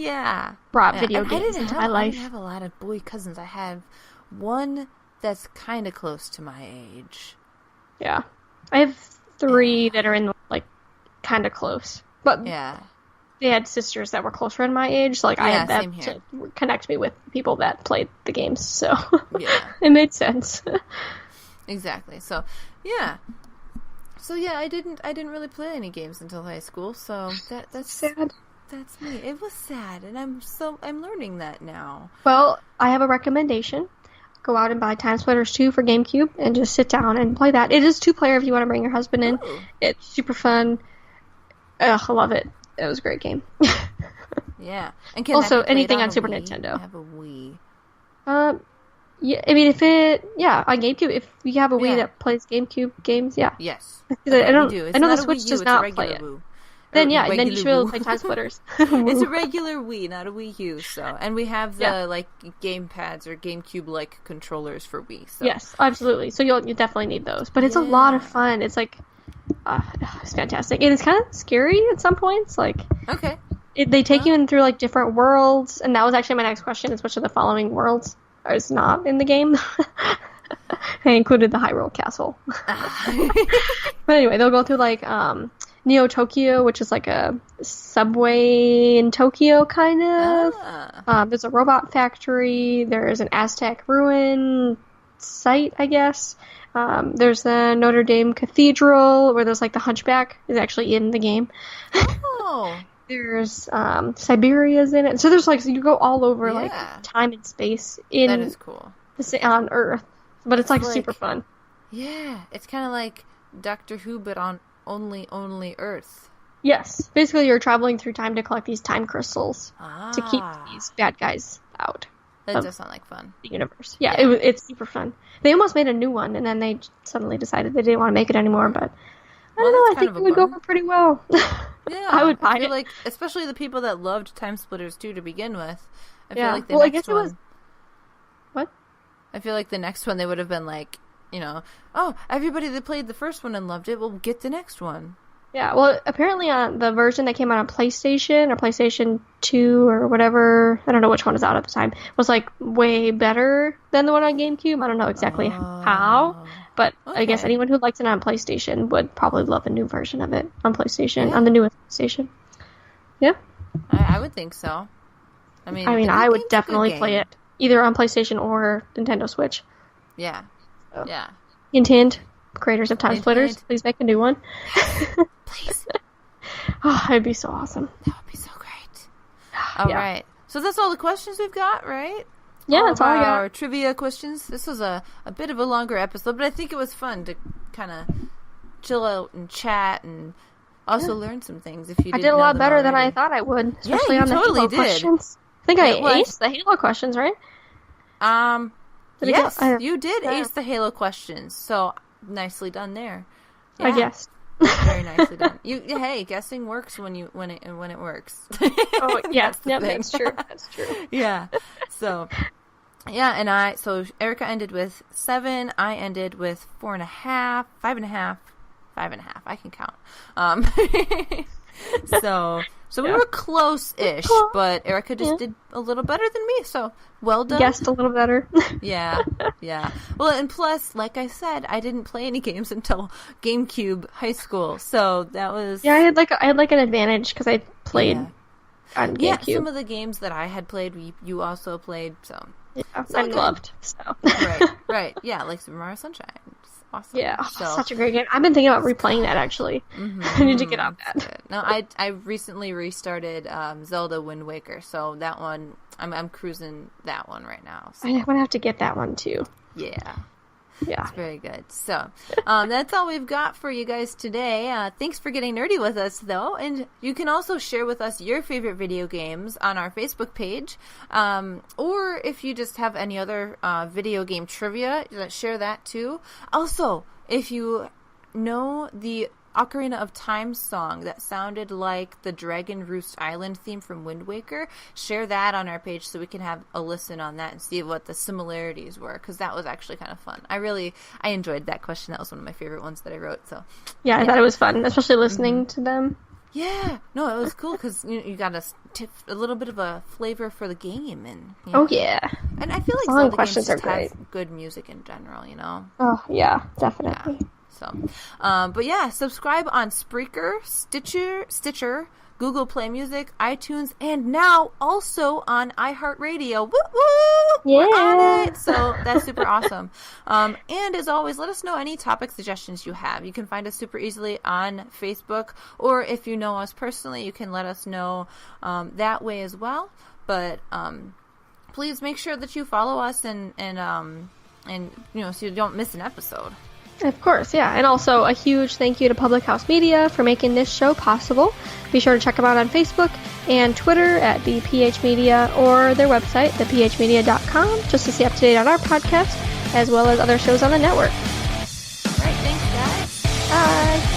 brought video games into my life. I didn't have a lot of boy cousins. I had one that's kind of close to my age. Yeah. I have 3 that are in, like, kind of close. But they had sisters that were closer in my age, so, like, I had them to connect me with people that played the games, so it made sense. Exactly. So, yeah. So I didn't really play any games until high school. So that's sad. That's me. It was sad, and I'm learning that now. Well, I have a recommendation. go out and buy Time Splitters 2 for GameCube and just sit down and play that. It is 2-player if you want to bring your husband in. Ooh. It's super fun. Ugh, I love it. It was a great game. Yeah. And can also, that be anything on a Super Wii? Nintendo. I have a Wii. Yeah, I mean, on GameCube, if you have a Wii that plays GameCube games, yeah. Yes. Okay, I know not the Switch does it's not play it. Wii. Then then you should be able to play Time Splitters. It's a regular Wii, not a Wii U. So, and we have the like game pads or GameCube like controllers for Wii. So. Yes, absolutely. So you definitely need those. But it's a lot of fun. It's like it's fantastic, and it's kind of scary at some points. Like okay, they take you in through like different worlds, and that was actually my next question: is which of the following worlds is not in the game? I included the Hyrule Castle. But anyway, they'll go through like Neo Tokyo, which is like a subway in Tokyo, kind of. There's a robot factory. There's an Aztec ruin site, I guess. There's the Notre Dame Cathedral, where there's like the Hunchback is actually in the game. Oh. There's Siberia's in it. So there's like, so you go all over like time and space in that is cool. On Earth. But it's like super fun. Yeah, it's kind of like Doctor Who, but on only Earth. Yes. Basically, you're traveling through time to collect these time crystals to keep these bad guys out. That does sound like fun. The universe. Yeah, it's super fun. They almost made a new one, and then they suddenly decided they didn't want to make it anymore, but I don't know, I think it would go over pretty well. Yeah. I would buy I feel it. like, especially the people that loved Time Splitters 2 to begin with, I feel like I guess it was... What? I feel like the next one they would have been like, you know, oh, everybody that played the first one and loved it will get the next one. Yeah, well, apparently on the version that came out on PlayStation or PlayStation 2 or whatever, I don't know which one was out at the time, was like way better than the one on GameCube. I don't know exactly how, but I guess anyone who liked it on PlayStation would probably love the new version of it on PlayStation, on the newest PlayStation. Yeah. I would think so. I mean, I would definitely play it either on PlayStation or Nintendo Switch. Yeah. So. Yeah. Hint, creators of Time Splitters, please make a new one. Please. Oh, it'd be so awesome. That would be so great. All right. So that's all the questions we've got, right? Yeah, that's all I got. Our trivia questions. This was a bit of a longer episode, but I think it was fun to kind of chill out and chat and also learn some things. If you I did a lot better than I thought I would, especially on the Halo questions. I think I aced the Halo questions, right? Yes, you did ace the Halo questions. So nicely done there. Yeah. I guessed. Very nicely done. Hey, guessing works when it works. Oh yeah, that's true. That's true. Yeah. So yeah, so Erica ended with 7. I ended with 4.5, 5.5, 5.5. I can count. So we were close-ish, but Erica just did a little better than me, so well done. Guessed a little better. Yeah. Well, and plus, like I said, I didn't play any games until GameCube high school, so that was... Yeah, I had like an advantage, because I played on GameCube. Yeah, some of the games that I had played, you also played, so... Yeah, I loved, so... Right, yeah, like Super Mario Sunshine. Awesome. Yeah, such a great game. I've been thinking about replaying that, actually. Mm-hmm. I need to get on that. No, I recently restarted Zelda Wind Waker, so that one, I'm cruising that one right now. So. I'm going to have to get that one, too. Yeah. Yeah. It's very good. So, that's all we've got for you guys today. Thanks for getting nerdy with us, though. And you can also share with us your favorite video games on our Facebook page. Or if you just have any other video game trivia, share that, too. Also, if you know the Ocarina of Time song that sounded like the Dragon Roost Island theme from Wind Waker, share that on our page so we can have a listen on that and see what the similarities were, because that was actually kind of fun. I enjoyed that question. That was one of my favorite ones that I wrote. So yeah, I thought it was fun, especially listening to them. Yeah, no, it was cool because you got a little bit of a flavor for the game, and oh yeah, and I feel like Zelda games just have good music in general, you know. Oh yeah, definitely. Yeah. So, but yeah, subscribe on Spreaker, Stitcher, Google Play Music, iTunes, and now also on iHeartRadio. Woo woo! Yeah. We're on it! So that's super awesome. And as always, let us know any topic suggestions you have. You can find us super easily on Facebook, or if you know us personally, you can let us know that way as well. But please make sure that you follow us and so you don't miss an episode. Of course, yeah. And also a huge thank you to Public House Media for making this show possible. Be sure to check them out on Facebook and Twitter at the PH Media or their website, thephmedia.com, just to stay up to date on our podcast, as well as other shows on the network. All right, thanks, guys. Bye.